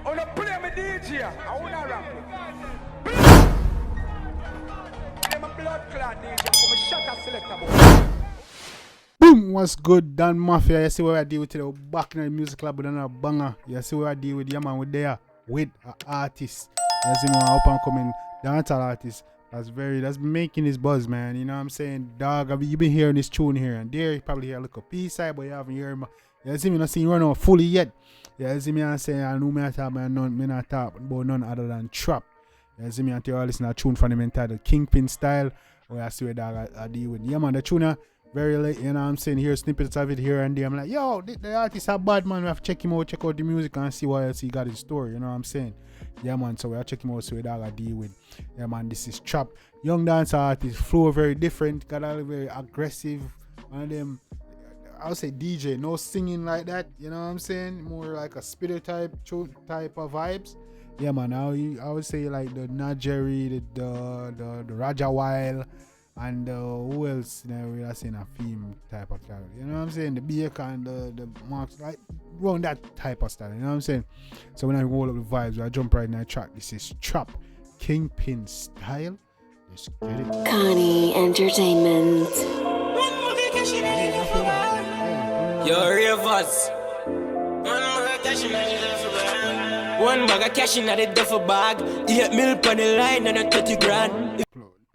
wanna play my DJ, I wanna rap it. Play my blood clot DJ, I'm a shot selector boy. Boom, what's good, Dan Mafia? You see what I deal with today? We're back in the music club with another banger. You see what I deal with? Yeah, man, we're there with an artist. You see me, up and coming dancehall artist. That's making his buzz, man. You know what I'm saying? Dog, you've been hearing this tune here and there. You probably hear a little B-side, but you haven't heard him. You see me, not seen you run out fully yet. You see me, I'm saying, I know me not talk about none other than Trvpp. You see me, I tell you, listen to a tune from him entitled Kingpin Style. Where I see where dog I deal with. Yeah, man, the tune very late, you know what I'm saying? Here snippets of it here and there. I'm like, yo, the artist are bad, man. We have to check him out, check out the music and see what else he got his story, you know what I'm saying? Yeah, man, so we are checking out, so we dog I deal with. Yeah, man, this is Trvpp. Young dance artist, flow very different, got a very aggressive. One of them, I would say DJ, no singing like that, you know what I'm saying? More like a spitter type of vibes. Yeah, man, I would say like the Najeri, the Raja Wild. And who else we are saying a theme type of character, you know what I'm saying? The Baker and the Marks, like around that type of style, you know what I'm saying? So when I roll up the vibes, I jump right in that track. This is Trvpp, Kingpin Style. Let's get it. Connie Entertainment. Yo, Rivers. One bag of cash in the duffel bag, 8 mil on the line and a 30 grand.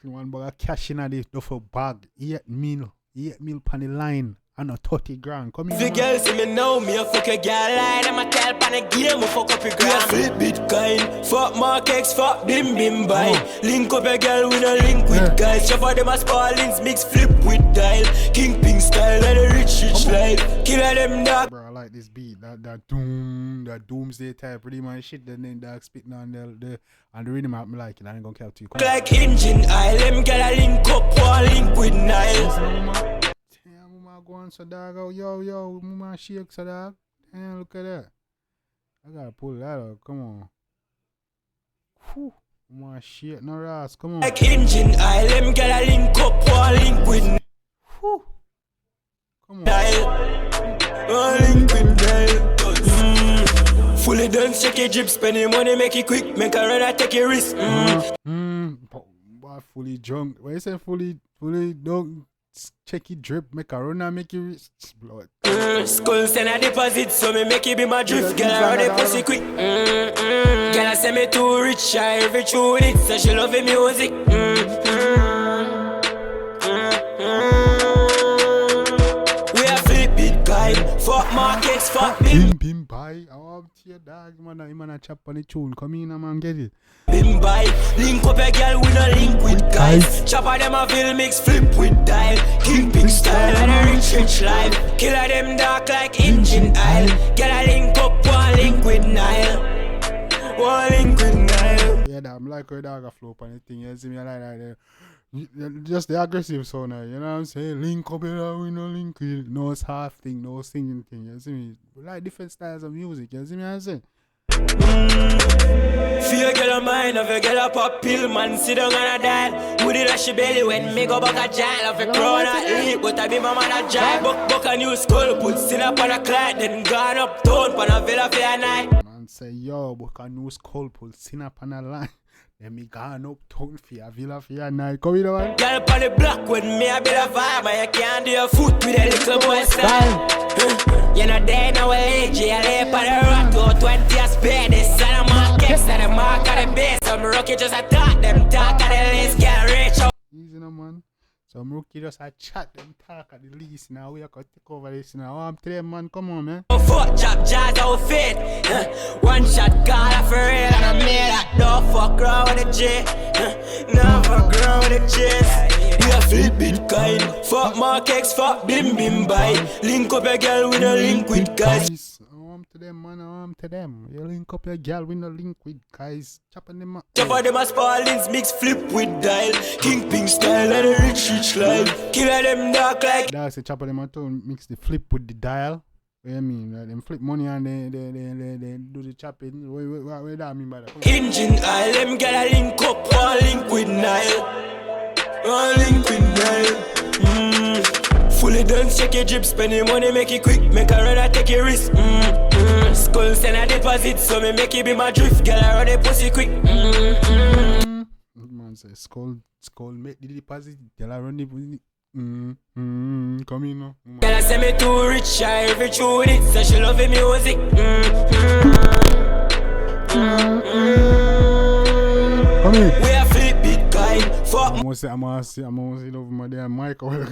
One bag of cash in the duffel bag, 8 mil on the line and a 30 grand. Come here. If you girls see me now, me a fuck a girl line. I'm a tell pan a game, we fuck up your gram. Flip Bitcoin, fuck Markex, fuck bim bim buy. Link up a girl with a link with guys. Chop for them a spallings, mix flip with dial. Kingpin style and a rich life. Killer them dog. Bro, I like this beat, that doomsday type, pretty much shit. The name dog spitting on the rhythm I like it. I ain't gonna count to you. Like engine oil, them get a link up or link with Nile. Go on, so dog, oh, yo, mama shake, so dog. Damn, look at that. I gotta pull that up, come on. Whew, mama shake, no ass, come on. Like engine oil, them get a link up or link with Whew. Come on. Nile, link with Nile. Fully done, check your drip, spend your money, make it quick, make a run, I take your risk. Boy, fully drunk. When you say fully don't check it drip, make a run and make it blood. Skull send a deposit, so me make it be my drift. Girl, I run the pussy quick. Girl, I say me too rich, I every tune it, so she love the music. We are flip Bitcoin, fuck Markex, fuck Bim buy. I want your dog, man, a chop on the tune. Come in, man, get it. Bim buy, link up a girl with a link with guys. Chopper them a feel mix, flip with dial. Kingpin style and a rich life. Killer them dark like engine oil. Get a link up, one link with Nile. One link with Nile. Yeah, I'm like a dog a flow on the thing. You see me like that. Just the aggressive sound, you know what I'm saying? Link up here, we no link with no half thing, no singing thing. You see me? We like different styles of music. You see me? I say. Feel girl of mine, if you get a pop pill, man, sit down on a dial. Would it rush your belly when me go back a giant? If you crown a eat, but I be my man a drive. Buck a new skull, put sit up on a client, then gone up town, pan a villa for a night. Man say, yo, book a new skull, put sit up on a line. Then me gone up town for a villa for a night. Come in, man. Girl up on the block with me a bit of vibe, and you can't do your foot with a little boy style. You're not there now, age, you lay up on the rock, 20 a spare, this and a Markex, and a mark of the base. Some rookie just a talk, them talk at the least, can't reach out. Easy no, man. Some rookie just a chat, them talk at the least. Now we are going to take over this now. I'm telling man, come on, man. Fuck chop jazz outfit. One shot call for real, and I made that. Don't fuck around with the J. No fuck around with the J's. We a flip Bitcoin. Fuck Markex, fuck bim bim buy. Link up a girl with a link with guys. I'm to them, man. I'm to them. You link up your girl with a link with guys. Chopping them up. Chop on them a spallings, mix flip with dial. Kingpin style and a rich life. Killer them dark like. That's a chop on them a tone, mix the flip with the dial. What do you mean? Like, them flip money and they do the chopping. What do I mean by that? Engine oil, them get a link up, one link with Nile. One link with Nile. Fully done, check your drip, spend your money, make it quick. Make a rather take a risk. Skull send a deposit, so me make it be my drift. Girl, I run a pussy quick. Man say skull make the deposit. Girl, I run the pussy. Come in now. Girl, I say me too rich, I every tune it, so she love the music. Come in. We a flip Bitcoin, fuck. I'm gonna say over my damn mic over.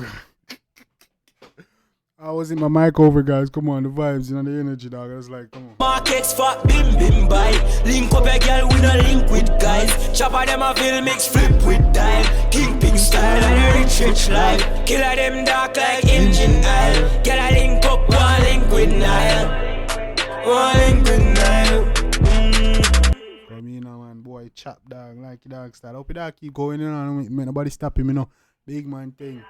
I was in my mic over, guys. Come on, the vibes, you know, the energy, dog. I was like, come on. Markets fuck bim bim buy. Link up a girl, we no link with guys. Chopper them a feel mix, flip with dial. Kingpin style and a rich life. Killer them dark like engine oil. Girl I link up, one link with Nile. One link with Nile. Come in now, man. Boy, chop, dog. Like your dog style. Hope your dog keep going, you know. Make nobody stop him, you know. Big man thing.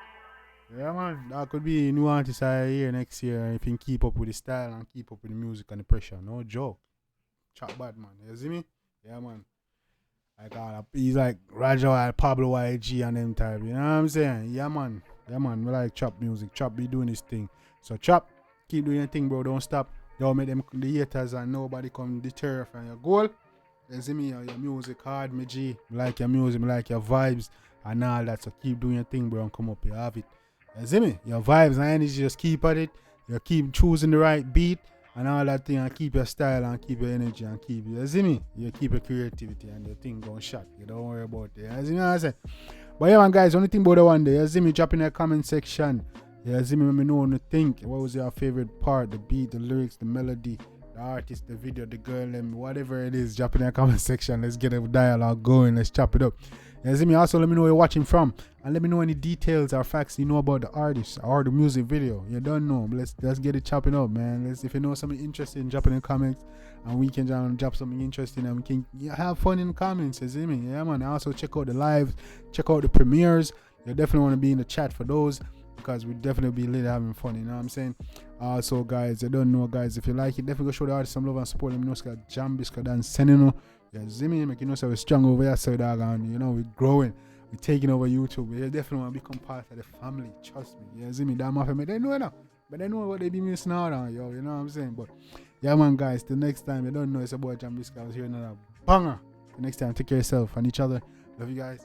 Yeah, man, that could be a new artist here next year if you can keep up with the style and keep up with the music and the pressure. No joke. Chop bad, man. You see me? Yeah, man. Like, he's like Roger, Pablo YG and them type. You know what I'm saying? Yeah, man. Yeah, man. We like Chop music. Chop be doing his thing. So, Chop, keep doing your thing, bro. Don't stop. Don't make them the haters and nobody come deter from your goal. You see me? Your music hard, me G. Me like your music. Me like your vibes and all that. So, keep doing your thing, bro, and come up. You have it. You see me? Your vibes and energy, just keep at it. You keep choosing the right beat and all that thing, and keep your style and keep your energy and keep, you see me? You keep your creativity and your thing going shot. You don't worry about it. You see me what I say? But yeah, man, guys, only thing about the one day, you see me, drop in the comment section. You see me, let me know what you think. What was your favorite part? The beat, the lyrics, the melody, the artist, the video, the girl, whatever it is, drop in the comment section. Let's get a dialogue going. Let's chop it up. You see me? Also, let me know where you're watching from, and let me know any details or facts you know about the artist or the music video. You don't know, but let's get it chopping up, man. If you know something interesting, drop it in the comments, and we can drop something interesting, and we can have fun in the comments. You see me? Yeah, man. Also, check out the lives, check out the premieres. You definitely want to be in the chat for those, because we definitely be lit having fun. You know what I'm saying? Also, guys, you don't know, guys. If you like it, definitely go show the artist some love and support. Let me know, Jambisco and sending you. Yeah, see me, make you know, so we're strong over here, so dog, and you know, we're growing, we're taking over YouTube. We definitely want to become part of the family, trust me. Yeah, see me, that mafia, they know now, but they know what they be missing out on, yo, you know what I'm saying? But yeah, man, guys, till next time, you don't know, it's about Jambisco. I was here another banger. Till next time, take care of yourself and each other. Love you guys.